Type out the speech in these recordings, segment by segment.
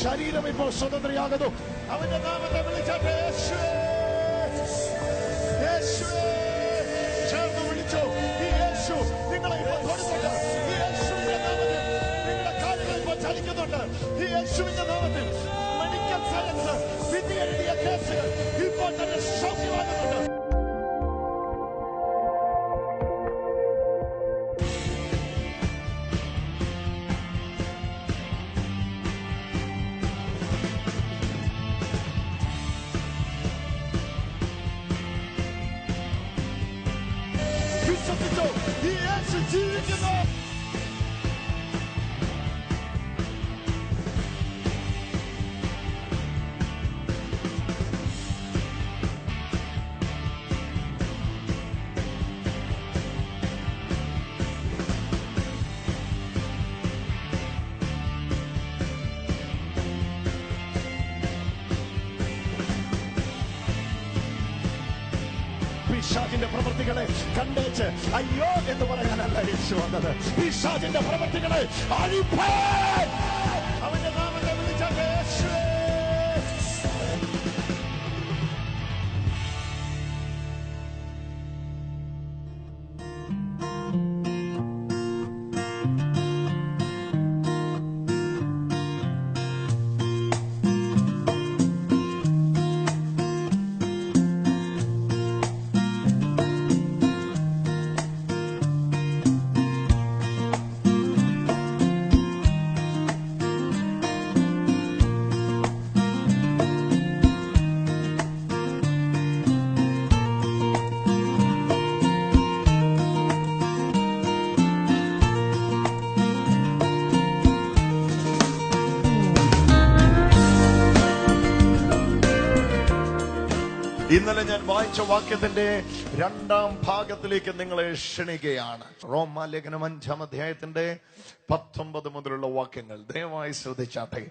ശരീരം ഇപ്പോൾ സ്വതന്ത്രയാകുന്നു. അവന്റെ നാമത്തെ വിളിച്ചാട്ടെ. ചേർന്ന് വിളിച്ചോ. ഈ യേശു നിങ്ങളെ ഇപ്പോൾ തൊടുന്നുണ്ട്. ഈ യേശുവിന്റെ നാമത്തിൽ നിങ്ങളുടെ കാലുകൾ ഇപ്പോൾ ചലിക്കുന്നുണ്ട്. ഈ യേശുവിന്റെ നാമത്തിൽ മെഡിക്കൽ സയൻസ് വിധി എഴുതിയ കേസുകൾ ഇപ്പോൾ തന്നെ സൗഖ്യമാകുന്നുണ്ട്. വിശ്വസിച്ചോ. ഈ യേശു ജീവിക്കുന്നു. പിശാചിന്റെ പ്രവൃത്തികളെ കണ്ടേച്ച് അയ്യോ എന്ന് പറയാനല്ല യേശു വന്നത്. പിശാചിന്റെ പ്രവൃത്തികളെ അഴിപ്പാൻ അവന്റെ നാമത്തെ വിളിച്ചാൽ യേശു. ഇന്നലെ ഞാൻ വായിച്ച വാക്യത്തിന്റെ 2ാം ഭാഗത്തിലേക്ക് നിങ്ങളെ ക്ഷണിക്കുകയാണ്. റോമാലേഖനം 5-ാം അധ്യായത്തിന്റെ 19 മുതലുള്ള വാക്യങ്ങൾ ദയവായി ശ്രദ്ധിച്ചാട്ടെ.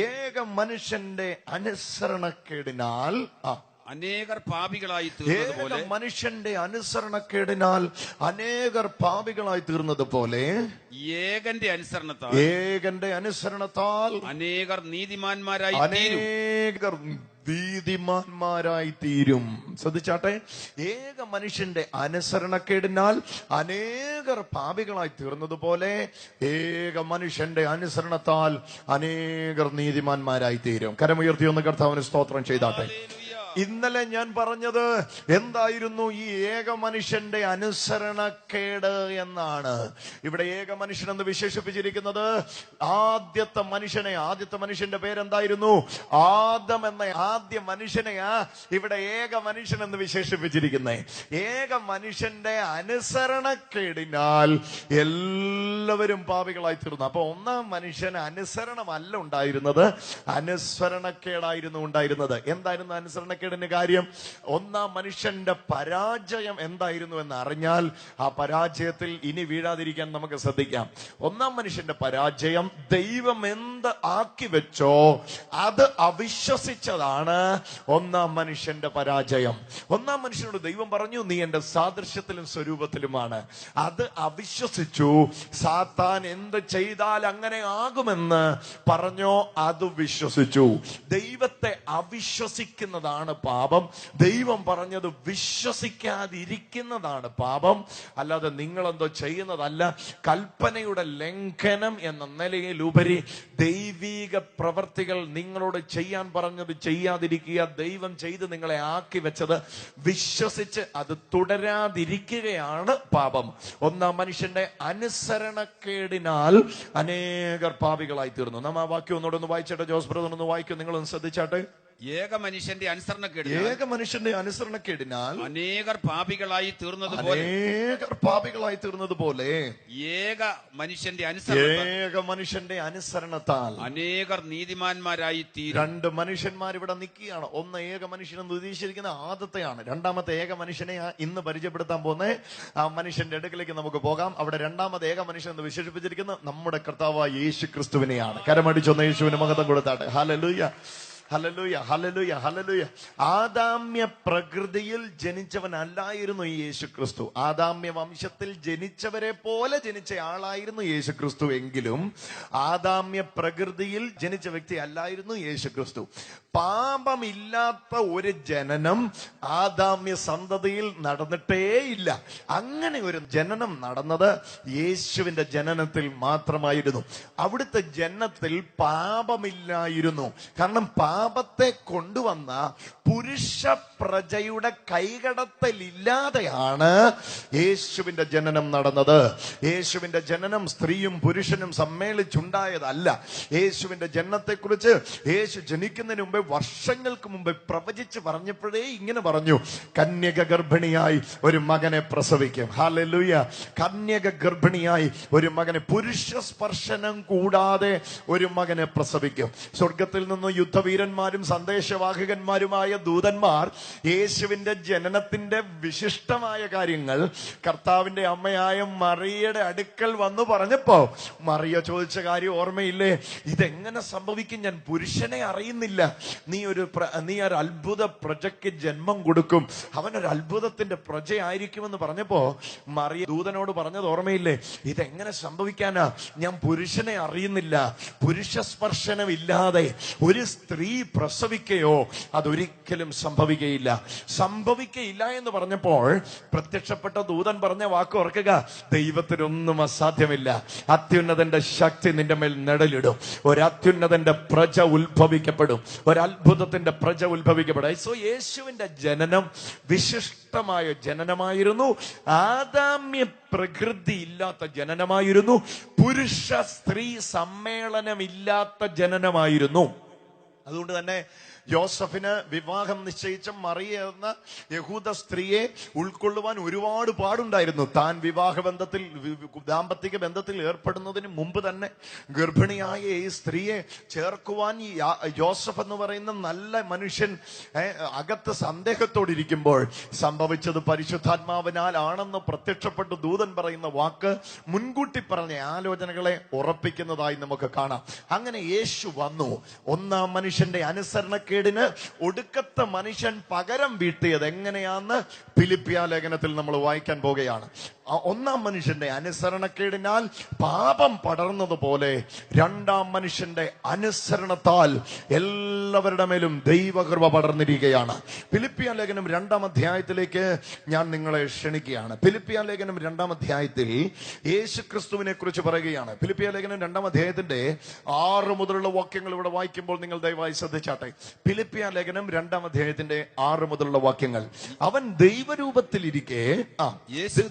ഏക മനുഷ്യന്റെ അനുസരണക്കേടിനാൽ അനേകർ പാപികളായി തീർന്നതുപോലെ, മനുഷ്യന്റെ അനുസരണക്കേടിനാൽ അനേകർ പാപികളായി തീർന്നതുപോലെ ഏകന്റെ അനുസരണത്താൽ അനേകർ നീതിമാന്മാരായി തീരും. ശ്രദ്ധിച്ചാട്ടെ. ഏക മനുഷ്യന്റെ അനുസരണക്കേടിനാൽ അനേകർ പാപികളായി തീർന്നതുപോലെ ഏക മനുഷ്യന്റെ അനുസരണത്താൽ അനേകർ നീതിമാന്മാരായി തീരും. കരമുയർത്തി ഒന്ന് കർത്താവിന് സ്തോത്രം ചെയ്താട്ടെ. ഇന്നലെ ഞാൻ പറഞ്ഞത് എന്തായിരുന്നു? ഈ ഏക മനുഷ്യന്റെ അനുസരണക്കേട് എന്നാണ്. ഇവിടെ ഏക മനുഷ്യൻ എന്ന് വിശേഷിപ്പിച്ചിരിക്കുന്നത് ആദ്യത്തെ മനുഷ്യന്റെ പേരെന്തായിരുന്നു? ആദം എന്ന ആദ്യ മനുഷ്യനെയാ ഇവിടെ ഏക മനുഷ്യൻ എന്ന് വിശേഷിപ്പിച്ചിരിക്കുന്നത്. ഏക മനുഷ്യന്റെ അനുസരണക്കേടിനാൽ എല്ലാവരും പാപികളായി തീർന്നു. അപ്പൊ ഒന്നാം മനുഷ്യന് അനുസരണമല്ല ഉണ്ടായിരുന്നത്, അനുസരണക്കേടായിരുന്നു ഉണ്ടായിരുന്നത്. എന്തായിരുന്നു അനുസരണക്കേട് കാര്യം? ഒന്നാം മനുഷ്യന്റെ പരാജയം എന്തായിരുന്നു എന്ന് അറിഞ്ഞാൽ ആ പരാജയത്തിൽ ഇനി വീഴാതിരിക്കാൻ നമുക്ക് ശ്രദ്ധിക്കാം. ഒന്നാം മനുഷ്യന്റെ പരാജയം ദൈവം എന്ത് ആക്കി വെച്ചോ അത് അവിശ്വസിച്ചതാണ് ഒന്നാം മനുഷ്യന്റെ പരാജയം. ഒന്നാം മനുഷ്യനോട് ദൈവം പറഞ്ഞു, നീ എന്റെ സാദൃശ്യത്തിലും സ്വരൂപത്തിലുമാണ്. അത് അവിശ്വസിച്ചു. സാത്താൻ എന്ത് ചെയ്താൽ അങ്ങനെ ആകുമെന്ന് പറഞ്ഞോ അത് വിശ്വസിച്ചു. ദൈവത്തെ അവിശ്വസിക്കുന്നതാണ് പാപം. ദൈവം പറഞ്ഞത് വിശ്വസിക്കാതിരിക്കുന്നതാണ് പാപം. അല്ലാതെ നിങ്ങളെന്തോ ചെയ്യുന്നതല്ല. കൽപ്പനയുടെ ലംഘനം എന്ന നിലയിലുപരി ദൈവിക പ്രവർത്തികൾ നിങ്ങളോട് ചെയ്യാൻ പറഞ്ഞത് ചെയ്യാതിരിക്കുക, ദൈവം ചെയ്ത് നിങ്ങളെ ആക്കി വെച്ചത് വിശ്വസിച്ച് അത് തുടരാതിരിക്കുകയാണ് പാപം. ഒന്നാം മനുഷ്യന്റെ അനുസരണക്കേടിനാൽ അനേകർ പാപികളായി തീർന്നു. നാം ആ വാക്യം ഒന്നുകൂടെ വായിച്ചട്ടെ. ജോസ് ബ്രദർ ഒന്ന് വായിക്കും, നിങ്ങളൊന്ന് ശ്രദ്ധിച്ചാട്ടെ. ഏക മനുഷ്യന്റെ അനുസരണക്കേടിനാൽ അനേകർ പാപികളായി തീർന്നതുപോലെ ഏക മനുഷ്യന്റെ അനുസരണത്താൽ അനേകർ നീതിമാന്മാരായി തീരും. 2 മനുഷ്യന്മാർ ഇവിടെ നിൽക്കുകയാണ്. ഒന്ന് ഏക മനുഷ്യൻ എന്ന് ഉദ്ദേശിച്ചിരിക്കുന്ന ആദത്തെയാണ്. രണ്ടാമത്തെ ഏക മനുഷ്യനെ ഇന്ന് പരിചയപ്പെടുത്താൻ പോകുന്ന ആ മനുഷ്യന്റെ അടുക്കലേക്ക് നമുക്ക് പോകാം. അവിടെ രണ്ടാമത്തെ ഏക മനുഷ്യൻ എന്ന് വിശേഷിപ്പിച്ചിരിക്കുന്ന നമ്മുടെ കർത്താവായ യേശു ക്രിസ്തുവിനെയാണ്. കരമടിച്ചൊന്ന് യേശുവിന് മഹത്വം കൊടുത്താട്ടെ. ഹല്ലേലൂയ. ഹല്ലേലൂയ, ഹല്ലേലൂയ, ഹല്ലേലൂയ. ആദാമ്യ പ്രകൃതിയിൽ ജനിച്ചവനല്ലായിരുന്നു ഈ യേശു ക്രിസ്തു. ആദാമ്യ വംശത്തിൽ ജനിച്ചവരെ പോലെ ജനിച്ച ആളായിരുന്നു യേശു ക്രിസ്തു. എങ്കിലും ആദാമ്യ പ്രകൃതിയിൽ ജനിച്ച വ്യക്തി അല്ലായിരുന്നു യേശു ക്രിസ്തു. പാപമില്ലാത്ത ഒരു ജനനം ആദാമ്യ സന്തതിയിൽ നടന്നിട്ടേയില്ല. അങ്ങനെ ഒരു ജനനം നടന്നത് യേശുവിന്റെ ജനനത്തിൽ മാത്രമായിരുന്നു. അവിടുത്തെ ജനനത്തിൽ പാപമില്ലായിരുന്നു. കാരണം പാപത്തെ കൊണ്ടുവന്ന പുരുഷ പ്രജയുടെ കൈകടത്തലില്ലാതെയാണ് യേശുവിന്റെ ജനനം നടന്നത്. യേശുവിന്റെ ജനനം സ്ത്രീയും പുരുഷനും സമ്മേളിച്ചുണ്ടായതല്ല. യേശുവിന്റെ ജനനത്തെക്കുറിച്ച് യേശു ജനിക്കുന്നതിന് മുമ്പേ, വർഷങ്ങൾക്ക് മുമ്പ് പ്രവചിച്ച് പറഞ്ഞപ്പോഴേ ഇങ്ങനെ പറഞ്ഞു: കന്യക ഗർഭിണിയായി ഒരു മകനെ പ്രസവിക്കും. ഹല്ലേലൂയ. കന്യക ഗർഭിണിയായി ഒരു മകനെ, പുരുഷ സ്പർശനം കൂടാതെ ഒരു മകനെ പ്രസവിക്കും. സ്വർഗത്തിൽ നിന്ന് യുദ്ധവീരന്മാരും സന്ദേശവാഹകന്മാരുമായ ദൂതന്മാർ യേശുവിന്റെ ജനനത്തിന്റെ വിശിഷ്ടമായ കാര്യങ്ങൾ കർത്താവിന്റെ അമ്മയായ മറിയയുടെ അടുക്കൽ വന്നു പറഞ്ഞപ്പോ മറിയ ചോദിച്ച കാര്യം ഓർമ്മയില്ലേ? ഇതെങ്ങനെ സംഭവിക്കും? ഞാൻ പുരുഷനെ അറിയുന്നില്ല. നീ ഒരു അത്ഭുത പ്രജയ്ക്ക് ജന്മം കൊടുക്കും, അവനൊരു അത്ഭുതത്തിന്റെ പ്രജയായിരിക്കുമെന്ന് പറഞ്ഞപ്പോ മറിയ ദൂതനോട് പറഞ്ഞത് ഓർമ്മയില്ലേ? ഇതെങ്ങനെ സംഭവിക്കാനാ? ഞാൻ പുരുഷനെ അറിയുന്നില്ല. പുരുഷ സ്പർശനമില്ലാതെ ഒരു സ്ത്രീ പ്രസവിക്കുകയോ അതൊരിക്കലും സംഭവിക്കുകയില്ല. സംഭവിക്കയില്ല എന്ന് പറഞ്ഞപ്പോൾ പ്രത്യക്ഷപ്പെട്ട ദൂതൻ പറഞ്ഞ വാക്ക് ഓർക്കുക: ദൈവത്തിനൊന്നും അസാധ്യമില്ല. അത്യുന്നതന്റെ ശക്തി നിന്റെ മേൽ നിഴലിടും. ഒരു അത്യുന്നതന്റെ പ്രജ ഉത്ഭവിക്കപ്പെടും. ഒരു അത്ഭുതത്തിന്റെ പ്രജ ഉത്ഭവിക്കപ്പെടും. സോ യേശുവിന്റെ ജനനം വിശിഷ്ടമായ ജനനമായിരുന്നു. ആദാമ്യ പ്രകൃതി ഇല്ലാത്ത ജനനമായിരുന്നു. പുരുഷ സ്ത്രീ സമ്മേളനമില്ലാത്ത ജനനമായിരുന്നു. അതുകൊണ്ട് തന്നെ യോസഫിന് വിവാഹം നിശ്ചയിച്ച മറിയ എന്ന യഹൂദ സ്ത്രീയെ ഉൾക്കൊള്ളുവാൻ ഒരുപാട് പാടുണ്ടായിരുന്നു. താൻ വിവാഹബന്ധത്തിൽ, ദാമ്പത്തിക ബന്ധത്തിൽ ഏർപ്പെടുന്നതിന് മുമ്പ് തന്നെ ഗർഭിണിയായ ഈ സ്ത്രീയെ ചേർക്കുവാൻ ഈ യോസഫ് എന്ന് പറയുന്ന നല്ല മനുഷ്യൻ അകത്ത് സന്ദേഹത്തോടിരിക്കുമ്പോൾ സംഭവിച്ചത് പരിശുദ്ധാത്മാവിനാൽ ആണെന്ന് പ്രത്യക്ഷപ്പെട്ട് ദൂതൻ പറയുന്ന വാക്ക് മുൻകൂട്ടി പറഞ്ഞ ആലോചനകളെ ഉറപ്പിക്കുന്നതായി നമുക്ക് കാണാം. അങ്ങനെ യേശു വന്നു. ഒന്നാം മനുഷ്യന്റെ അനുസരണക്കേടിന് ഒടുക്കത്തെ മനുഷ്യൻ പകരം വീട്ടിയത് എങ്ങനെയാന്ന് ഫിലിപ്പിയ ലേഖനത്തിൽ നമ്മൾ വായിക്കാൻ പോകുകയാണ്. ഒന്നാം മനുഷ്യന്റെ അനുസരണക്കേടിനാൽ പാപം പടർന്നതുപോലെ രണ്ടാം മനുഷ്യന്റെ അനുസരണത്താൽ എല്ലാവരുടെ മേലും ദൈവകൃപ പടർന്നിരിക്കുകയാണ്. ഫിലിപ്പിയ ലേഖനം 2-ാം അധ്യായത്തിലേക്ക് ഞാൻ നിങ്ങളെ ക്ഷണിക്കുകയാണ്. ഫിലിപ്പിയ ലേഖനം 2-ാം അധ്യായത്തിൽ യേശു ക്രിസ്തുവിനെ കുറിച്ച് പറയുകയാണ്. ഫിലിപ്പിയ ലേഖനം 2-ാം അധ്യായത്തിന്റെ 6 മുതലുള്ള വാക്യങ്ങൾ ഇവിടെ വായിക്കുമ്പോൾ നിങ്ങൾ ദയവായി ശ്രദ്ധിച്ചാട്ടെ. ഫിലിപ്പിയ ലേഖനം 2-ാം അധ്യായത്തിന്റെ 6 മുതലുള്ള വാക്യങ്ങൾ. അവൻ ദൈവരൂപത്തിലിരിക്കെ, യേശു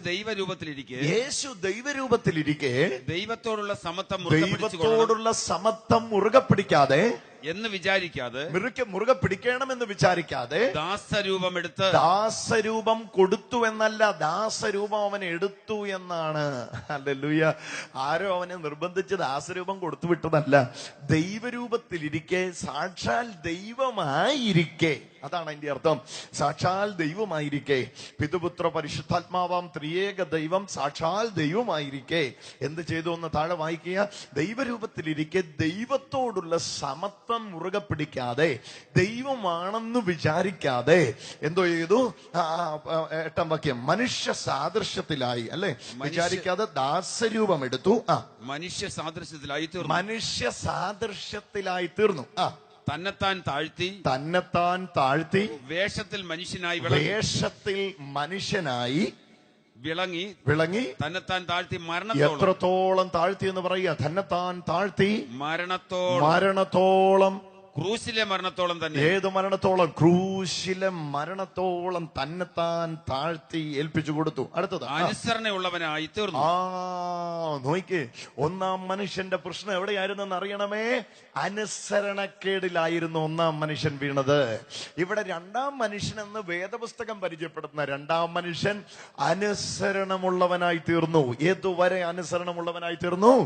ദൈവരൂപത്തിലിരിക്കെ ദൈവത്തോടുള്ള സമത്വം മുറുകെ പിടിക്കാതെ എന്ന് വിചാരിക്കാതെ, മുറുകെ പിടിക്കണമെന്ന് വിചാരിക്കാതെ ദാസരൂപം കൊടുത്തു എന്നല്ല, ദാസരൂപം അവൻ എടുത്തു എന്നാണ്. ഹല്ലേലൂയ. ആരോ അവനെ നിർബന്ധിച്ച് ദാസരൂപം കൊടുത്തു വിട്ടതല്ല. ദൈവരൂപത്തിലിരിക്കെ, സാക്ഷാൽ ദൈവമായിരിക്കെ, അതാണ് അതിന്റെ അർത്ഥം. സാക്ഷാൽ ദൈവമായിരിക്കെ, പിതൃപുത്ര പരിശുദ്ധാത്മാവാം ത്രിയേക ദൈവം സാക്ഷാൽ ദൈവമായിരിക്കെ എന്ത് ചെയ്തു എന്ന് താഴെ വായിക്കുക. ദൈവരൂപത്തിലിരിക്കെ ദൈവത്തോടുള്ള സമത്വം മുറുകെ പിടിക്കാതെ, ദൈവമാണെന്ന് വിചാരിക്കാതെ എന്തോ ചെയ്തു? 8-ാം വാക്യം, മനുഷ്യ സാദൃശ്യത്തിലായി, അല്ലെ, വിചാരിക്കാതെ ദാസരൂപം എടുത്തു. മനുഷ്യ സാദൃശ്യത്തിലായി തീർന്നു. തന്നെത്താൻ താഴ്ത്തി വേഷത്തിൽ മനുഷ്യനായി വിളങ്ങി തന്നെത്താൻ താഴ്ത്തി എത്രത്തോളം താഴ്ത്തി എന്ന് പറയുക? തന്നെത്താൻ താഴ്ത്തി മരണത്തോളം. ക്രൂശിലെ മരണത്തോളം തന്നെ. ഏത് മരണത്തോളം? ക്രൂശിലെ മരണത്തോളം തന്നെത്താൻ താഴ്ത്തി ഏൽപ്പിച്ചു കൊടുത്തു. അടുത്തത്, അനുസരണയുള്ളവനായി തീർന്നു. നോയിക്ക്, ഒന്നാം മനുഷ്യന്റെ പ്രശ്നം എവിടെയായിരുന്നെന്ന് അറിയണമേ? അനുസരണക്കേടിലായിരുന്നു ഒന്നാം മനുഷ്യൻ വീണത്. ഇവിടെ രണ്ടാം മനുഷ്യൻ എന്ന് വേദപുസ്തകം പരിചയപ്പെടുത്തുന്ന രണ്ടാം മനുഷ്യൻ അനുസരണമുള്ളവനായി തീർന്നു. ഏതുവരെ അനുസരണമുള്ളവനായി തീർന്നു?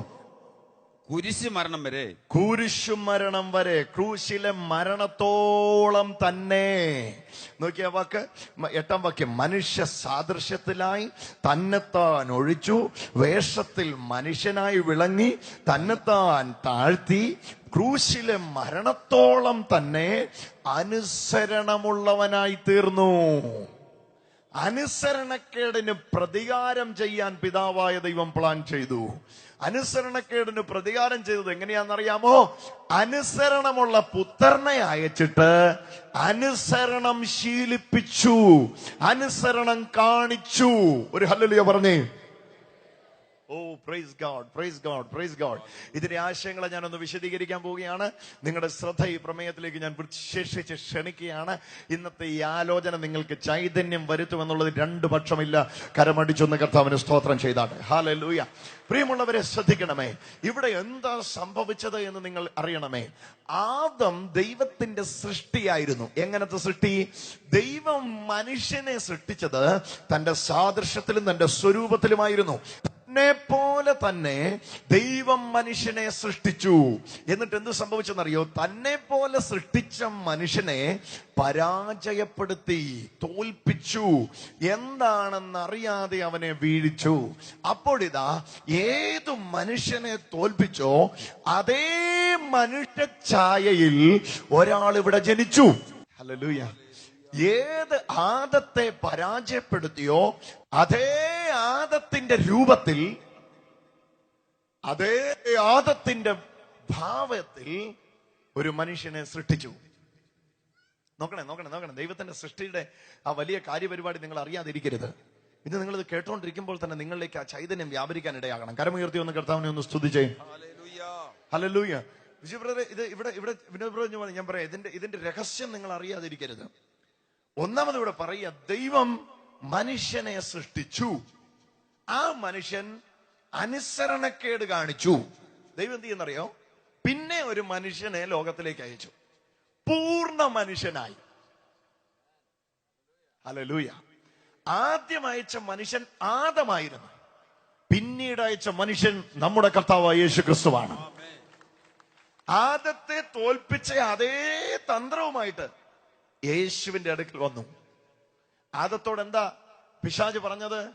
കുരിശുമരണം വരെ, കുരിശുമരണം വരെ, ക്രൂശിലെ മരണത്തോളം തന്നെ. നോക്കിയ വാക്ക് 8-ാം വാക്യം, മനുഷ്യ സാദൃശ്യത്തിലായി തന്നെത്താൻ ഒഴിച്ചു, വേഷത്തിൽ മനുഷ്യനായി വിളങ്ങി, തന്നെത്താൻ താഴ്ത്തി, ക്രൂശിലെ മരണത്തോളം തന്നെ അനുസരണമുള്ളവനായി തീർന്നു. അനുസരണക്കേടിന് പ്രതികാരം ചെയ്യാൻ പിതാവായ ദൈവം പ്ലാൻ ചെയ്തു. അനുസരണക്കേടിന് പ്രതികാരം ചെയ്തത് എങ്ങനെയാണെന്നറിയാമോ? അനുസരണമുള്ള പുത്രനെ അയച്ചിട്ട് അനുസരണം ശീലിപ്പിച്ചു, അനുസരണം കാണിച്ചു. ഒരു ഹല്ലേലൂയ പറഞ്ഞേ. ഓ, praise God, praise God, praise God. ഇതിന്റെ ആശയങ്ങളെ ഞാനൊന്ന് വിശദീകരിക്കാൻ പോവുകയാണ്. നിങ്ങളുടെ ശ്രദ്ധ ഈ പ്രമേയത്തിലേക്ക് ഞാൻ വിശേഷിച്ച് ക്ഷണിക്കുകയാണ്. ഇന്നത്തെ ഈ ആലോചന നിങ്ങൾക്ക് ചൈതന്യം വരുത്തുമെന്നുള്ളത് രണ്ടു പക്ഷമില്ല. കരമടിച്ചൊന്ന് കർത്താവിന് സ്തോത്രം ചെയ്താട്ടെ. ഹല്ലേലൂയ. പ്രിയമുള്ളവരെ, ശ്രദ്ധിക്കണമേ. ഇവിടെ എന്താ സംഭവിച്ചത് എന്ന് നിങ്ങൾ അറിയണമേ. ആദം ദൈവത്തിന്റെ സൃഷ്ടിയായിരുന്നു. എങ്ങനത്തെ സൃഷ്ടി? ദൈവം മനുഷ്യനെ സൃഷ്ടിച്ചത് തന്റെ സാദൃശ്യത്തിലും തന്റെ സ്വരൂപത്തിലുമായിരുന്നു. പോലെ തന്നെ ദൈവം മനുഷ്യനെ സൃഷ്ടിച്ചു. എന്നിട്ട് എന്ത് സംഭവിച്ചെന്നറിയോ? തന്നെ പോലെ സൃഷ്ടിച്ച മനുഷ്യനെ പരാജയപ്പെടുത്തി, തോൽപ്പിച്ചു. എന്താണെന്നറിയാതെ അവനെ വീഴിച്ചു. അപ്പോഴിതാ, ഏതു മനുഷ്യനെ തോൽപ്പിച്ചോ അതേ മനുഷ്യ ഛായയിൽ ഒരാൾ ഇവിടെ ജനിച്ചു. ഹല്ലേലൂയ. ഏത് ആദത്തെ പരാജയപ്പെടുത്തിയോ അതേ ആദത്തിന്റെ രൂപത്തിൽ, അതേ ആദത്തിന്റെ ഭാവത്തിൽ ഒരു മനുഷ്യനെ സൃഷ്ടിച്ചു. നോക്കണേ, നോക്കണേ, നോക്കണേ. ദൈവത്തിന്റെ സൃഷ്ടിയുടെ ആ വലിയ കാര്യപരിപാടി നിങ്ങൾ അറിയാതിരിക്കരുത്. ഇത് നിങ്ങളിത് കേട്ടോണ്ടിരിക്കുമ്പോൾ തന്നെ നിങ്ങളിലേക്ക് ആ ചൈതന്യം വ്യാപരിക്കാൻ ഇടയാകണം. കരമുയർത്തി ഒന്ന് കർത്താവിനെ ഒന്ന് സ്തുതിച്ചേ. ഹല്ലേലൂയ. വിജയ് ബ്രദറെ, ഇത് ഇവിടെ വിനോദ് ബ്രദർ ഞാൻ പറയാം, ഇതിന്റെ രഹസ്യം നിങ്ങൾ അറിയാതിരിക്കരുത്. ഒന്നാമത് ഇവിടെ പറയുക, ദൈവം മനുഷ്യനെ സൃഷ്ടിച്ചു. ആ മനുഷ്യൻ അനുസരണക്കേട് കാണിച്ചു. ദൈവം എന്ത് ചെയ്യുന്നറിയോ? പിന്നെ ഒരു മനുഷ്യനെ ലോകത്തിലേക്ക് അയച്ചു, പൂർണ്ണ മനുഷ്യനായി. ഹല്ലേലൂയ. ആദ്യം അയച്ച മനുഷ്യൻ ആദമായിരുന്നു. പിന്നീട് അയച്ച മനുഷ്യൻ നമ്മുടെ കർത്താവായ യേശു ക്രിസ്തുവാണ്. ആദത്തെ തോൽപ്പിച്ച അതേ തന്ത്രവുമായിട്ട് യേശുവിന്റെ അടുക്കൽ വന്നു. ആദത്തോട് എന്താ പിശാച് പറഞ്ഞത്?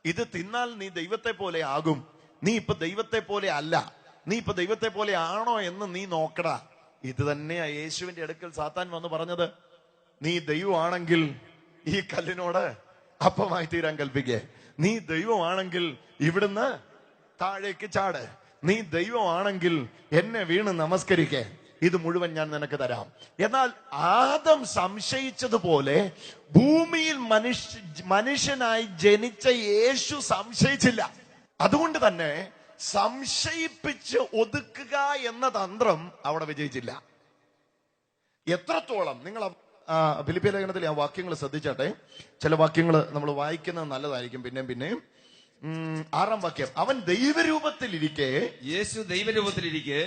ഇത് തിന്നാൽ നീ ദൈവത്തെ പോലെ ആകും. നീ ഇപ്പൊ ദൈവത്തെ പോലെ അല്ല, നീ ഇപ്പൊ ദൈവത്തെ പോലെ ആണോ എന്ന് നീ നോക്കടാ. ഇത് തന്നെയാ യേശുവിന്റെ അടുക്കൽ സാത്താൻ വന്ന് പറഞ്ഞത്. നീ ദൈവമാണെങ്കിൽ ഈ കല്ലിനോട് അപ്പമായി തീരാൻ കൽപ്പിക്കേ. നീ ദൈവമാണെങ്കിൽ ഇവിടുന്ന് താഴേക്ക് ചാട്. നീ ദൈവമാണെങ്കിൽ എന്നെ വീണ് നമസ്കരിക്കേ. ഇത് മുഴുവൻ ഞാൻ നിനക്ക് തരാം. എന്നാൽ ആദം സംശയിച്ചതുപോലെ ഭൂമിയിൽ മനുഷ്യനായി ജനിച്ച യേശു സംശയിച്ചില്ല. അതുകൊണ്ട് തന്നെ സംശയിപ്പിച്ച് ഒതുക്കുക എന്ന തന്ത്രം അവിടെ വിജയിച്ചില്ല. എത്രത്തോളം നിങ്ങൾ ഫിലിപ്പിയ ലേഖനത്തിലെ ആ വാക്യങ്ങൾ ശ്രദ്ധിച്ചാട്ടെ. ചില വാക്യങ്ങൾ നമ്മൾ വായിക്കുന്നത് നല്ലതായിരിക്കും. പിന്നെയും 6-ാം വാക്യം, അവൻ ദൈവരൂപത്തിലിരിക്കെ, യേശു ദൈവരൂപത്തിലിരിക്കെ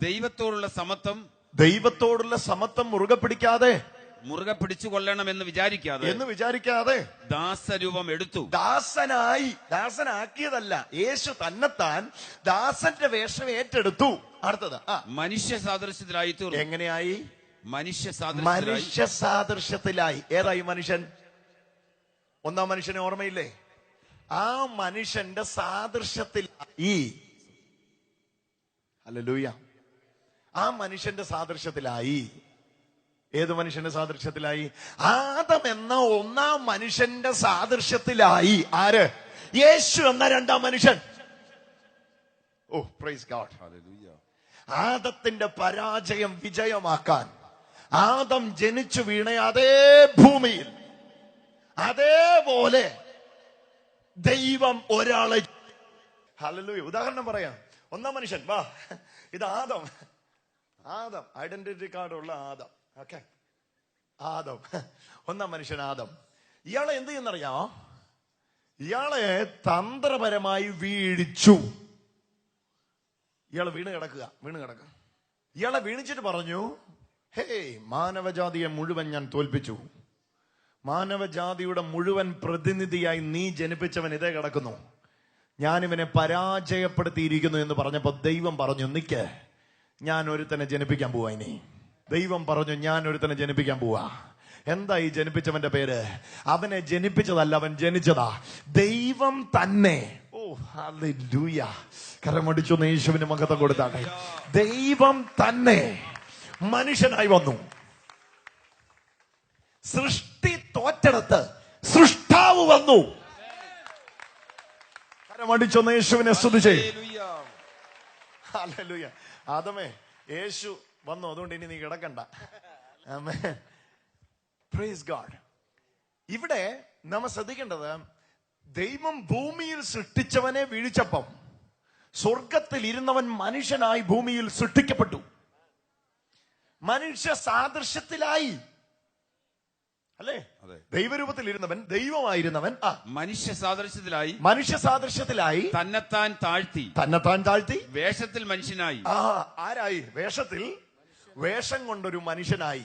ദൈവത്തോടുള്ള സമത്വം മുറുകെ പിടിച്ചു കൊള്ളണമെന്ന് വിചാരിക്കാതെ ദാസരൂപം എടുത്തു. ദാസനാക്കിയതല്ല, യേശു തന്നെത്താൻ ദാസന്റെ വേഷം ഏറ്റെടുത്തു. അടുത്തത്, മനുഷ്യ സാദൃശ്യത്തിലായി തീർന്നു. എങ്ങനെയായി? മനുഷ്യ സാദൃശ്യത്തിലായി. ഏതായി മനുഷ്യൻ? ഒന്നാം മനുഷ്യനെ ഓർമ്മയില്ലേ? ആ മനുഷ്യന്റെ സാദൃശ്യത്തിലായി. ഹല്ലേലൂയ. ആ മനുഷ്യന്റെ സാദൃശ്യത്തിലായി. ഏത് മനുഷ്യന്റെ സാദൃശ്യത്തിലായി? ആദം എന്ന ഒന്നാം മനുഷ്യന്റെ സാദൃശ്യത്തിലായി. ആര്? യേശു എന്ന രണ്ടാം മനുഷ്യൻ. ഓ, പ്രൈസ് ഗോഡ്. ഹല്ലേലൂയ. ആദത്തിന്റെ പരാജയം വിജയമാക്കാൻ ആദം ജനിച്ചു വീണ അതേ ഭൂമിയിൽ അതേപോലെ ദൈവം ഒരാളെ. ഹല്ലേലൂയ. ഉദാഹരണം പറയാം. ഒന്നാം മനുഷ്യൻ, വാ, ഇത് ആദം. ഐഡന്റിറ്റി കാർഡ് ഉള്ള ആദം. ഓക്കെ, ആദം, ഒന്നാം മനുഷ്യൻ ആദം. ഇയാളെ എന്ത് ചെയ്യുന്നറിയാമോ? ഇയാളെ തന്ത്രപരമായി വീഴിച്ചു. ഇയാള് വീണ് കിടക്കുക. ഇയാളെ വീണിച്ചിട്ട് പറഞ്ഞു, ഹേ, മാനവജാതിയെ മുഴുവൻ ഞാൻ തോൽപ്പിച്ചു. മാനവജാതിയുടെ മുഴുവൻ പ്രതിനിധിയായി നീ ജനിപ്പിച്ചവൻ ഇതേ കിടക്കുന്നു. ഞാനിവനെ പരാജയപ്പെടുത്തിയിരിക്കുന്നു എന്ന് പറഞ്ഞപ്പോ ദൈവം പറഞ്ഞു, നിക്ക്, ഞാൻ ഒരുത്തനെ ജനിപ്പിക്കാൻ പോവാ. ഇനി ദൈവം പറഞ്ഞു, ഞാൻ ഒരുത്തനെ ജനിപ്പിക്കാൻ പോവാ. എന്താ ഈ ജനിപ്പിച്ചവന്റെ പേര്? അവനെ ജനിപ്പിച്ചതല്ല, അവൻ ജനിച്ചതാ. ദൈവം തന്നെ. ഓ ഹല്ലേലൂയ. കരമടിച്ചു യേശുവിന് മഹത്വം കൊടുത്താട്ടെ. ദൈവം തന്നെ മനുഷ്യനായി വന്നു. സൃഷ്ടി തോറ്റെടുത്ത് സൃഷ്ടാവ് വന്നു. കരമടിച്ചു യേശുവിനെ സ്തുതിച്ചേ. ഹല്ലേലൂയ. ആദമേ, യേശു വന്നു, അതുകൊണ്ട് ഇനി നീ കിടക്കണ്ട. ആമേൻ. Praise God. ഇവിടെ നമ്മൾ ശ്രദ്ധിക്കേണ്ടത്, ദൈവം ഭൂമിയിൽ സൃഷ്ടിച്ചവനെ വീഴ്ചപ്പം സ്വർഗത്തിൽ ഇരുന്നവൻ മനുഷ്യനായി ഭൂമിയിൽ സൃഷ്ടിക്കപ്പെട്ടു. മനുഷ്യ സാദൃശ്യത്തിലായി, അല്ലേ? ദൈവരൂപത്തിൽ ഇരുന്നവൻ, ദൈവമായിരുന്നവൻ മനുഷ്യ സാദൃശ്യത്തിലായി തന്നെത്താൻ താഴ്ത്തി വേഷത്തിൽ മനുഷ്യനായി. ആരായി? വേഷത്തിൽ, വേഷം കൊണ്ടൊരു മനുഷ്യനായി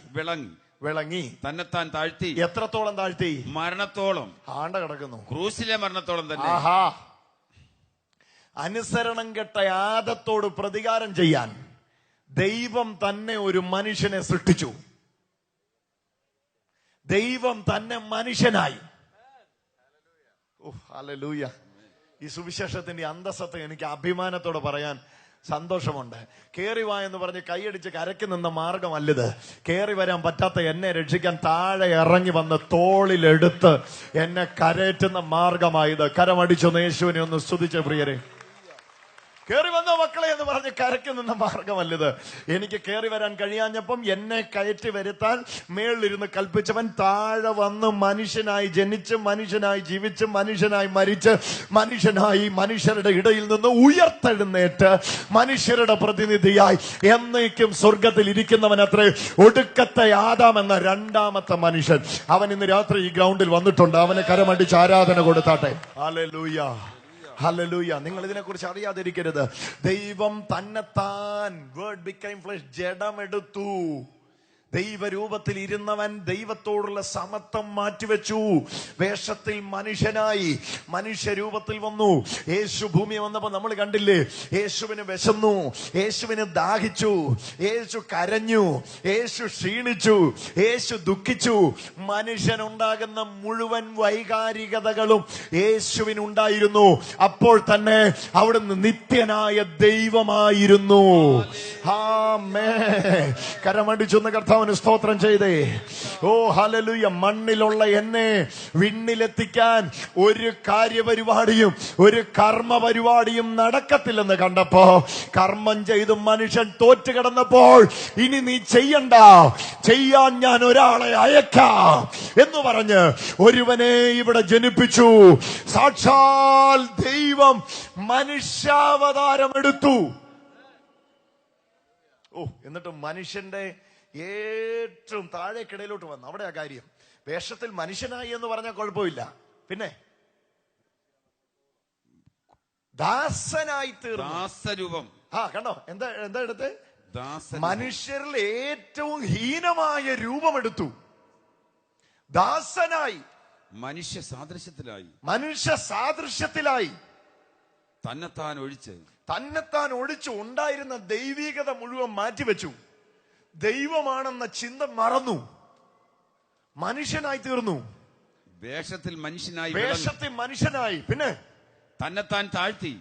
വിളങ്ങി തന്നെത്താൻ താഴ്ത്തി. എത്രത്തോളം താഴ്ത്തി? മരണത്തോളം. ആണ്ട കിടക്കുന്നു, ക്രൂസിലെ മരണത്തോളം തന്നെ. ആഹാ. അനുസരണം കെട്ട ആദത്തോട് പ്രതികാരം ചെയ്യാൻ ദൈവം തന്നെ ഒരു മനുഷ്യനെ സൃഷ്ടിച്ചു. ദൈവം തന്നെ മനുഷ്യനായി. ഹല്ലേലൂയ. ഈ സുവിശേഷത്തിന്റെ അന്തസ്സത്തെ എനിക്ക് അഭിമാനത്തോടെ പറയാൻ സന്തോഷമുണ്ട്. കേറി വാ എന്ന് പറഞ്ഞ് കൈയടിച്ച് കരയ്ക്ക് നിന്ന മാർഗമല്ലിത്. കേറി വരാൻ പറ്റാത്ത എന്നെ രക്ഷിക്കാൻ താഴെ ഇറങ്ങി വന്ന് തോളിലെടുത്ത് എന്നെ കരയറ്റുന്ന മാർഗമായത്. കരമടിച്ചു യേശുവിനെ ഒന്ന് സ്തുതിച്ച പ്രിയരെ. കേറി വന്ന മക്കളെ എന്ന് പറഞ്ഞ് കരയ്ക്ക് നിന്ന മാർഗമല്ലത്. എനിക്ക് കേറി വരാൻ കഴിയാഞ്ഞപ്പം എന്നെ കയറ്റി വരുത്താൻ മേളിലിരുന്ന് കൽപ്പിച്ചവൻ താഴെ വന്ന് മനുഷ്യനായി ജനിച്ച്, മനുഷ്യനായി ജീവിച്ച്, മനുഷ്യനായി മരിച്ച്, മനുഷ്യനായി മനുഷ്യരുടെ ഇടയിൽ നിന്ന് ഉയർത്തെഴുന്നേറ്റ് മനുഷ്യരുടെ പ്രതിനിധിയായി എന്നേക്കും സ്വർഗത്തിൽ ഇരിക്കുന്നവൻ അത്രേ ഒടുക്കത്തെ ആദാം എന്ന രണ്ടാമത്തെ മനുഷ്യൻ. അവൻ ഇന്ന് രാത്രി ഈ ഗ്രൗണ്ടിൽ വന്നിട്ടുണ്ട്. അവനെ കരമടിച്ച് ആരാധന കൊടുത്താട്ടെ. ഹല്ലേലൂയ, ഹല്ലേലൂയ. നിങ്ങൾ ഇതിനെക്കുറിച്ച് അറിയാതിരിക്കരുത്. ദൈവം തന്നെത്താൻ, വേർഡ് ബിക്കൈം ഫ്ലെഷ്, ജഡമെടുത്തു. ദൈവരൂപത്തിൽ ഇരുന്നവൻ ദൈവത്തോടുള്ള സമത്വം മാറ്റിവെച്ചു. വേഷത്തിൽ മനുഷ്യനായി മനുഷ്യരൂപത്തിൽ വന്നു. യേശു ഭൂമി വന്നപ്പോ നമ്മൾ കണ്ടില്ലേ, യേശുവിന് വിശന്നു, യേശുവിന് ദാഹിച്ചു, യേശു കരഞ്ഞു, യേശു ക്ഷീണിച്ചു, യേശു ദുഃഖിച്ചു. മനുഷ്യനുണ്ടാകുന്ന മുഴുവൻ വൈകാരികതകളും യേശുവിനുണ്ടായിരുന്നു. അപ്പോൾ തന്നെ അവിടുന്ന് നിത്യനായ ദൈവമായിരുന്നു. ആമേൻ. കരമടിച്ചൊന്ന് കർത്താവ് സ്തോത്രം ചെയ്തേ. ഓ ഹല്ലേലൂയ. മണ്ണിലുള്ള എന്നെ വിണ്ണിലെത്തിക്കാൻ ഒരു കാര്യപരിപാടിയും ഒരു കർമ്മ പരിപാടിയും നടക്കത്തില്ലെന്ന് കണ്ടപ്പോ, കർമ്മം ചെയ്ത് മനുഷ്യൻ തോറ്റു കിടന്നപ്പോൾ, ഇനി നീ ചെയ്യണ്ട, ചെയ്യാൻ ഞാൻ ഒരാളെ അയക്കാം എന്ന് പറഞ്ഞ് ഒരുവനെ ഇവിടെ ജനിപ്പിച്ചു. സാക്ഷാൽ ദൈവം മനുഷ്യാവതാരം എടുത്തു. എന്നിട്ട് മനുഷ്യന്റെ ഏറ്റവും താഴേക്കിടയിലോട്ട് വന്നു. അവിടെയാ കാര്യം. വേഷത്തിൽ മനുഷ്യനായി എന്ന് പറഞ്ഞാൽ കുഴപ്പമില്ല. പിന്നെ ദാസനായി തീർന്നു. ദാസരൂപം. കണ്ടോ? എന്താ എടുത്ത്? മനുഷ്യരിൽ ഏറ്റവും ഹീനമായ രൂപമെടുത്തു. ദാസനായി, മനുഷ്യ സാദൃശ്യത്തിലായി തന്നെത്താൻ ഒഴിച്ച് ഉണ്ടായിരുന്ന ദൈവികത മുഴുവൻ മാറ്റിവെച്ചു. ദൈവമാണെന്ന ചിന്ത മറന്നു. മനുഷ്യനായി തീർന്നു. വേഷത്തിൽ മനുഷ്യനായി. പിന്നെ തന്നെത്താൻ താഴ്ത്തി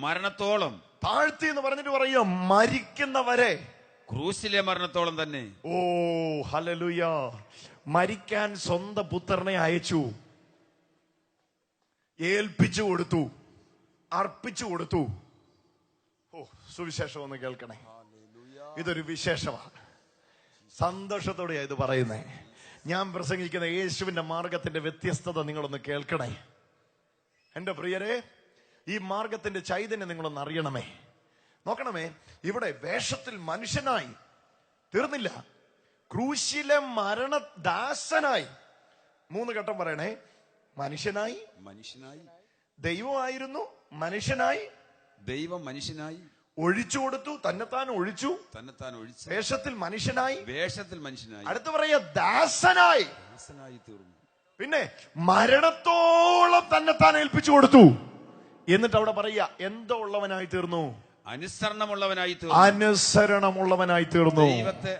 മരണത്തോളം. താഴ്ത്തി എന്ന് പറഞ്ഞിട്ട് പറയുക, മരിക്കുന്നവരെ. ക്രൂസിലെ മരണത്തോളം തന്നെ. ഓ ഹല്ലേലൂയ. മരിക്കാൻ സ്വന്തം പുത്രനെ അയച്ചു, ഏൽപ്പിച്ചു കൊടുത്തു, അർപ്പിച്ചു കൊടുത്തു. ഓ, സുവിശേഷം ഒന്ന് കേൾക്കണേ. ഇതൊരു വിശേഷമാണ്. സന്തോഷത്തോടെയാ ഇത് പറയുന്നേ. ഞാൻ പ്രസംഗിക്കുന്ന യേശുവിന്റെ മാർഗത്തിന്റെ വ്യത്യസ്തത നിങ്ങളൊന്ന് കേൾക്കണേ. എന്റെ പ്രിയരെ, ഈ മാർഗത്തിന്റെ ചൈതന്യം നിങ്ങളൊന്ന് അറിയണമേ, നോക്കണമേ. ഇവിടെ വേഷത്തിൽ മനുഷ്യനായി തീർന്നില്ല, ക്രൂശിലെ മരണദാസനായി. 3 ഘട്ടം പറയണേ. മനുഷ്യനായി, ദൈവമായിരുന്നു, മനുഷ്യനായി, ഒഴിച്ചു കൊടുത്തു, തന്നെത്താൻ ഒഴിച്ചു, വേഷത്തിൽ മനുഷ്യനായി. അടുത്ത് പറയാ ദാസനായി തീർന്നു. പിന്നെ മരണത്തോളം തന്നെത്താൻ ഏൽപ്പിച്ചു കൊടുത്തു. എന്നിട്ട് അവിടെ പറയുക, എന്തോ ഉള്ളവനായി തീർന്നു? അനുസരണമുള്ളവനായി അനുസരണമുള്ളവനായി തീർന്നു. ദൈവത്തെ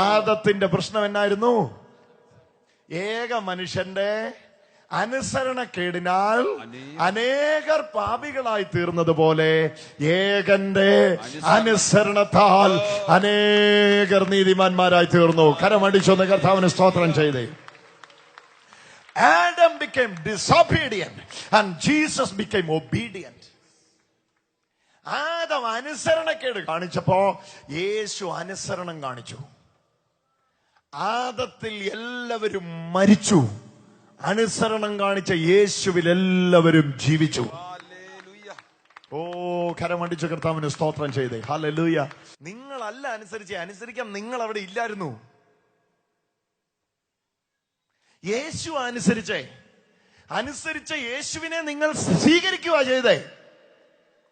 ആദത്തിന്റെ പ്രശ്നം എന്നായിരുന്നു? ഏക മനുഷ്യന്റെ അനുസരണക്കേടിനാൽ അനേകർ പാപികളായി തീർന്നതുപോലെ ഏകന്റെ അനുസരണത്താൽ അനേകർ നീതിമാന്മാരായി തീർന്നു. കരമടിച്ചൊന്ന് കർത്താവിന് സ്തോത്രം ചെയ്തേ. Adam became disobedient and Jesus became obedient. Adam അനുസരണക്കേട് കാണിച്ചപ്പോ യേശു അനുസരണം കാണിച്ചു. ആദത്തിൽ എല്ലാവരും മരിച്ചു, അനുസരണം കാണിച്ച യേശുവിൽ എല്ലാവരും ജീവിച്ചു. ഓ, കരമടിച്ച കർത്താവിന് സ്തോത്രം ചെയ്തേ. ഹല്ലേലൂയ. നിങ്ങളല്ല അനുസരിക്കാൻ നിങ്ങൾ അവിടെ ഇല്ലായിരുന്നു. യേശു അനുസരിച്ച യേശുവിനെ നിങ്ങൾ സ്വീകരിക്കുക ചെയ്തേ.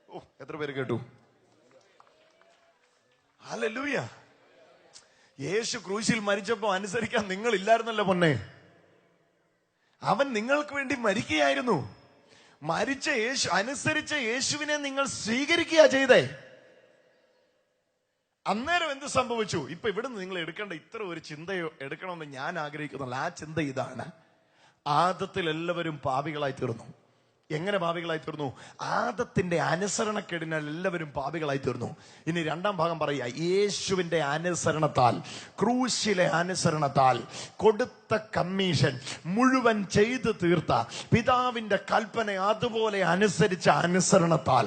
ഓ, എത്ര പേര് കേട്ടു? ഹല്ലേലൂയ. യേശു ക്രൂശിൽ മരിച്ചപ്പോ അനുസരിക്കാൻ നിങ്ങൾ ഇല്ലായിരുന്നല്ലോ പൊന്നെ. അവൻ നിങ്ങൾക്ക് വേണ്ടി മരിക്കുകയായിരുന്നു. അനുസരിച്ച യേശുവിനെ നിങ്ങൾ സ്വീകരിക്കുക ചെയ്തേ. അന്നേരം എന്ത് സംഭവിച്ചു? ഇപ്പൊ ഇവിടുന്ന് നിങ്ങൾ എടുക്കേണ്ട ഇത്ര ഒരു ചിന്തയോ എടുക്കണമെന്ന് ഞാൻ ആഗ്രഹിക്കുന്നില്ല. ആ ചിന്ത ഇതാണ്: ആദത്തിൽ എല്ലാവരും പാപികളായി തീർന്നു. എങ്ങനെ പാപികളായി തീർന്നു? ആദത്തിന്റെ അനുസരണക്കേടിനാൽ എല്ലാവരും പാപികളായി തീർന്നു. ഇനി രണ്ടാം ഭാഗം പറയുക, യേശുവിന്റെ അനുസരണത്താൽ, ക്രൂശിലെ അനുസരണത്താൽ, കൊടുത്ത കമ്മീഷൻ മുഴുവൻ ചെയ്തു തീർത്ത പിതാവിന്റെ കൽപ്പന അതുപോലെ അനുസരിച്ച അനുസരണത്താൽ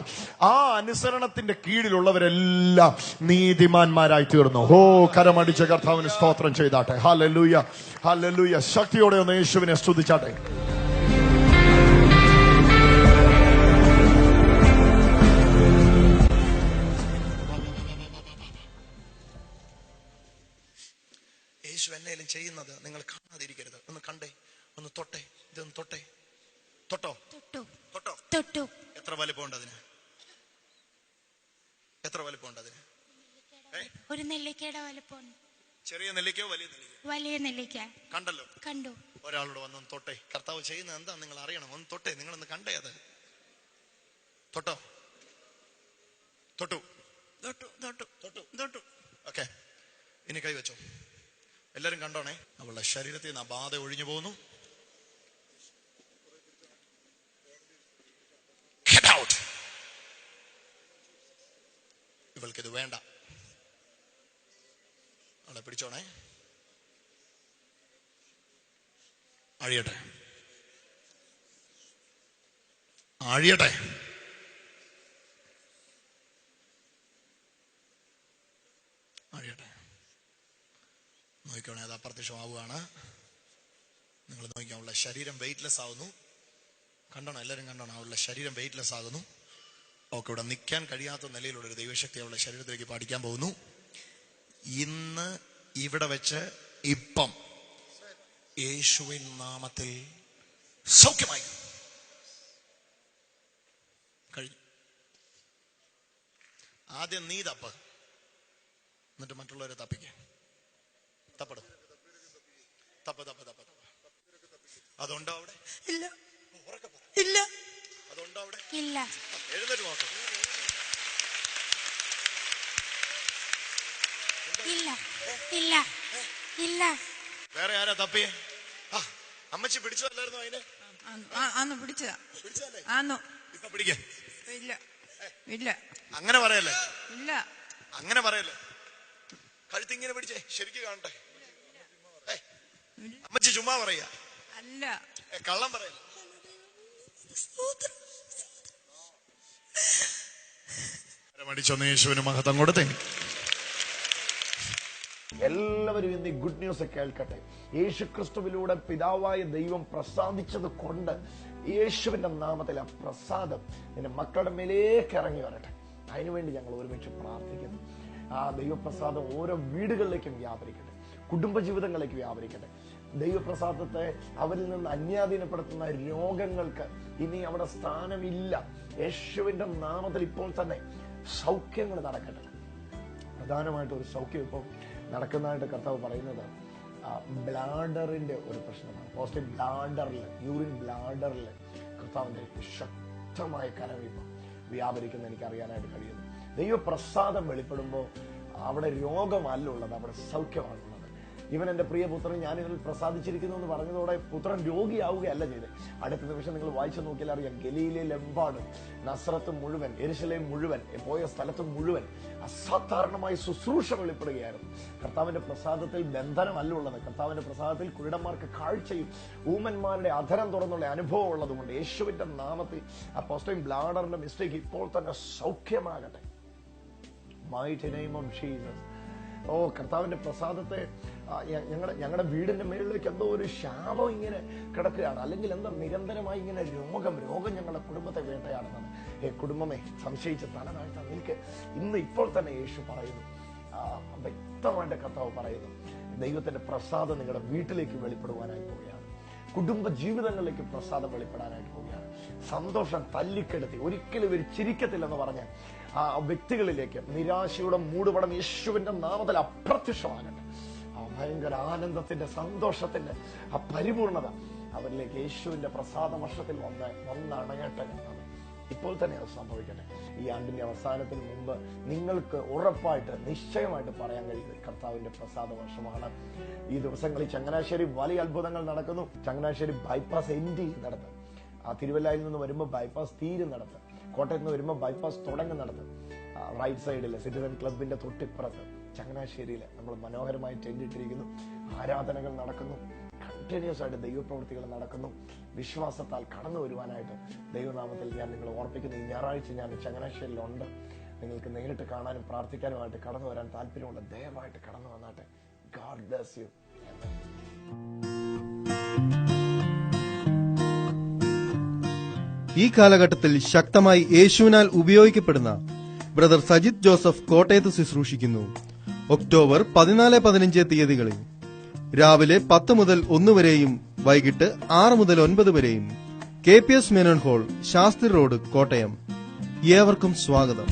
ആ അനുസരണത്തിന്റെ കീഴിലുള്ളവരെല്ലാം നീതിമാന്മാരായി തീർന്നു. ഓ, കരമടിച്ച കർത്താവിന് സ്തോത്രം ചെയ്താട്ടെ. Hallelujah, hallelujah. ശക്തിയോടെ ഒന്ന് യേശുവിനെ സ്തുതിച്ചാട്ടെ. യേശു എന്നേലും ചെയ്യുന്നത് നിങ്ങൾ കാണാതിരിക്കരുത്. ഒന്ന് കണ്ടേ, ഒന്ന് തൊട്ടേ, ഇതൊന്ന് തൊട്ടേ. തൊട്ടോ? തൊട്ടോ. എത്ര വലിപ്പമുണ്ട് അതിന്? എത്ര വലിപ്പമുണ്ട് അതിന്? ഒരു നെല്ലിക്കയുടെ വലിപ്പമുണ്ട്. ചെറിയ നെല്ലിക്കയോ വലിയ നെല്ലിക്കയോ? വലിയ നെല്ലിക്ക. കണ്ടല്ലോ? കണ്ടു. ഒരാളോട് വന്നൊന്ന് തൊട്ടേ. കർത്താവ് ചെയ്യുന്നത് എന്താ നിങ്ങൾ അറിയണം. ഒന്ന് തൊട്ടേ, നിങ്ങളൊന്ന് കണ്ടേ. അത് തൊട്ടോ? തൊട്ടു. ഓക്കെ, ഇനി കൈവച്ചോ. എല്ലാരും കണ്ടോണേ. അവളുടെ ശരീരത്തിൽ നിന്ന് ബാധ ഒഴിഞ്ഞു പോകുന്നു. ഇവൾക്കിത് വേണ്ട. അവളെ പിടിച്ചോണേ. അഴിയട്ടെ. നോക്കിക്കോണേ, അത് അപ്രത്യക്ഷമാവുകയാണ്. നിങ്ങൾ നോക്കിക്കോ, അവളുടെ ശരീരം വെയിറ്റ്ലെസ് ആവുന്നു. കണ്ടോണോ? എല്ലാവരും കണ്ടോണോ? അവളുടെ ശരീരം വെയിറ്റ്ലെസ് ആകുന്നു. ഓക്കെ, ഇവിടെ നിൽക്കാൻ കഴിയാത്ത നിലയിലുള്ള ഒരു ദൈവശക്തി അവളുടെ ശരീരത്തിലേക്ക് പഠിക്കാൻ പോകുന്നു. ഇന്ന് ഇവിടെ വെച്ച് ഇപ്പം യേശുവിൻ നാമത്തിൽ സൗഖ്യമായി കഴിഞ്ഞു. ആദ്യം നീ തപ്പ്, എന്നിട്ട് മറ്റുള്ളവരെ തപ്പിക്ക. തപ്പട. തപ്പ. അതുണ്ടോ അവിടെ? ഇല്ല. ഇല്ല. അതുണ്ടോ അവിടെ? ഇല്ല. എഴുന്നേറ്റ് നോക്കാം. ഇല്ല. വേറെ ആരാ തപ്പിയേ? അമ്മച്ചി പിടിച്ചതല്ലായിരുന്നു അതിനെ? ആന്നു പിടിച്ചതാ. പിടിച്ചതല്ലേ? ആന്നു. ഇപ്പൊ പിടിക്ക. ഇല്ല. അങ്ങനെ പറയല്ലേ. ഇല്ല. അങ്ങനെ പറയല്ലേ. കഴുത്തിങ്ങനെ പിടിച്ചേ, ശരിക്കും കാണട്ടെ. അമ്മച്ചി ചുമ്മാ പറയാ. അല്ല. കള്ളം പറയല്ലേ. മടിച്ചൊന്ന് യേശുവിന് മഹത്വം കൊടുത്തേ. എല്ലാവരും ഇന്ന് ഗുഡ് ന്യൂസ് കേൾക്കട്ടെ. യേശു ക്രിസ്തുവിലൂടെ പിതാവായ ദൈവം പ്രസാദിച്ചത് കൊണ്ട് യേശുവിന്റെ നാമത്തിൽ ആ പ്രസാദം നിന്റെ മക്കളുടെ മേലേക്ക് ഇറങ്ങി വരട്ടെ. അതിനുവേണ്ടി ഞങ്ങൾ ഒരുമിച്ച് പ്രാർത്ഥിക്കുന്നു. ആ ദൈവപ്രസാദം ഓരോ വീടുകളിലേക്കും വ്യാപരിക്കട്ടെ, കുടുംബജീവിതങ്ങളിലേക്ക് വ്യാപരിക്കട്ടെ. ദൈവപ്രസാദത്തെ അവരിൽ നിന്ന് അന്യാധീനപ്പെടുത്തുന്ന രോഗങ്ങൾക്ക് ഇനി അവിടെ സ്ഥാനമില്ല. യേശുവിന്റെ നാമത്തിൽ ഇപ്പോൾ തന്നെ സൗഖ്യങ്ങൾ നടക്കട്ടെ. പ്രധാനമായിട്ട് ഒരു സൗഖ്യം ഇപ്പോൾ നടക്കുന്നതായിട്ട് കർത്താവ് പറയുന്നത് ബ്ലാഡറിന്റെ ഒരു പ്രശ്നമാണ്. പോസ്റ്റ് ബ്ലാഡറിൽ, യൂറിൻ ബ്ലാഡറിൽ കർത്താവിന്റെ ശക്തമായ കരവിപ്പ് വ്യാപരിക്കുന്ന എനിക്ക് അറിയാനായിട്ട് കഴിയുന്നു. ദൈവപ്രസാദം വെളിപ്പെടുമ്പോൾ അവിടെ രോഗമല്ല ഉള്ളത്, അവിടെ സൗഖ്യമാണുള്ളത്. ഇവൻ എന്റെ പ്രിയ പുത്രൻ ഞാനിതിൽ പ്രസാദിച്ചിരിക്കുന്നു എന്ന് പറഞ്ഞതോടെ പുത്രൻ രോഗിയാവുകയല്ല ചെയ്തത്. അടുത്ത നിമിഷം നിങ്ങൾ വായിച്ചു നോക്കിയാൽ അറിയാം, ഗലീലയിലെമ്പാടും, നസ്രത്ത് മുഴുവൻ, യെരുശലേം മുഴുവൻ, പോയ സ്ഥലത്ത് മുഴുവൻ അസാധാരണമായ ശുശ്രൂഷ വെളിപ്പെടുകയായിരുന്നു. കർത്താവിന്റെ പ്രസാദത്തിൽ ബന്ധനമല്ല ഉള്ളത്. കർത്താവിന്റെ പ്രസാദത്തിൽ കുരുടന്മാർക്ക് കാഴ്ചയും ഊമന്മാരുടെ അധരം തുറന്നുള്ള അനുഭവം ഉള്ളതുകൊണ്ട് യേശുവിന്റെ നാമത്തിൽ അപ്പോസ്തലൻ ബ്ലാഡറിന്റെ മിസ്റ്റേക്ക് ഇപ്പോൾ തന്നെ സൗഖ്യമാകട്ടെ. Mighty name of Jesus. ഓ, കർത്താവിന്റെ പ്രസാദത്തെ ഞങ്ങളുടെ വീടിന്റെ മേളിലേക്ക് എന്തോ ഒരു ശാപം ഇങ്ങനെ കിടക്കുകയാണ്, അല്ലെങ്കിൽ എന്താ നിരന്തരമായി ഇങ്ങനെ രോഗം ഞങ്ങളുടെ കുടുംബത്തെ വേട്ടയാടുന്നത്. കുടുംബമേ, സംശയിച്ച് തല താഴ്ത്താൻ നിൽക്ക്. ഇപ്പോൾ തന്നെ യേശു പറയുന്നു, വ്യക്തമായിട്ട് കർത്താവ് പറയുന്നു, ദൈവത്തിന്റെ പ്രസാദം നിങ്ങളുടെ വീട്ടിലേക്ക് വെളിപ്പെടുവാനായി പോവുകയാണ്. കുടുംബ ജീവിതങ്ങളിലേക്ക് പ്രസാദം വെളിപ്പെടാനായിട്ട് പോവുകയാണ്. സന്തോഷം തല്ലിക്കെടുത്തി ഒരിക്കലും ഇവർ ചിരിക്കത്തില്ലെന്ന് പറഞ്ഞ ആ വ്യക്തികളിലേക്ക് നിരാശയുടെ മൂടുപടം യേശുവിന്റെ നാമത്തിൽ അപ്രത്യക്ഷമാകട്ടെ. ആ ഭയങ്കര ആനന്ദത്തിന്റെ, സന്തോഷത്തിന്റെ ആ പരിപൂർണത അവരിലേക്ക് യേശുവിന്റെ പ്രസാദ വർഷത്തിൽ വന്നണയട്ടെ. ഇപ്പോൾ തന്നെ അത് സംഭവിക്കട്ടെ. ഈ ആണ്ടിന്റെ അവസാനത്തിന് മുമ്പ് നിങ്ങൾക്ക് ഉറപ്പായിട്ട് നിശ്ചയമായിട്ട് പറയാൻ കഴിയുന്നത് കർത്താവിന്റെ പ്രസാദ വർഷമാണ്. ഈ ദിവസങ്ങളിൽ ചങ്ങനാശ്ശേരി വലിയ അത്ഭുതങ്ങൾ നടക്കുന്നു. ചങ്ങനാശ്ശേരി ബൈപ്പാസ് എൻഡ് നടത്തും. ആ തിരുവല്ലയിൽ നിന്ന് വരുമ്പോൾ ബൈപ്പാസ് തീരും നടത്തും. കോട്ടയത്ത് നിന്ന് വരുമ്പോൾ ബൈപ്പാസ് തുടങ്ങും നടത്തും. റൈറ്റ് സൈഡിൽ സിറ്റിസൺ ക്ലബിന്റെ തൊട്ടിപ്പുറത്ത് ചങ്ങനാശ്ശേരിയിൽ നമ്മൾ മനോഹരമായി ടെന്റ് ഇട്ടിരിക്കുന്നു. ആരാധനകൾ നടക്കുന്നു. കണ്ടിന്യൂസ് ആയിട്ട് ദൈവപ്രവൃത്തികൾ നടക്കുന്നു. വിശ്വാസത്താൽ കടന്നു വരുവാനായിട്ട് ദൈവനാമത്തിൽ ഞാൻ നിങ്ങളെ ഓർപ്പിക്കുന്നു. ഈ ഞായറാഴ്ച ഞാൻ ചങ്ങനാശ്ശേരിയിലുണ്ട്. നിങ്ങൾക്ക് നേരിട്ട് കാണാനും പ്രാർത്ഥിക്കാനുമായിട്ട് കടന്നു വരാൻ താല്പര്യമുള്ള ദയവായിട്ട് കടന്നു വന്നാട്ടെ. God bless you. ഈ കാലഘട്ടത്തിൽ ശക്തമായി യേശുവിനാൽ ഉപയോഗിക്കപ്പെടുന്ന ബ്രദർ സജിത് ജോസഫ് കോട്ടയത്ത് ശുശ്രൂഷിക്കുന്നു. ഒക്ടോബർ 14-15 തീയതികളിൽ രാവിലെ 10 മുതൽ 1 വരെയും വൈകിട്ട് 6 മുതൽ 9 വരെയും KPS Menon hall, Shastri road, Kottayam. ഏവർക്കും സ്വാഗതം.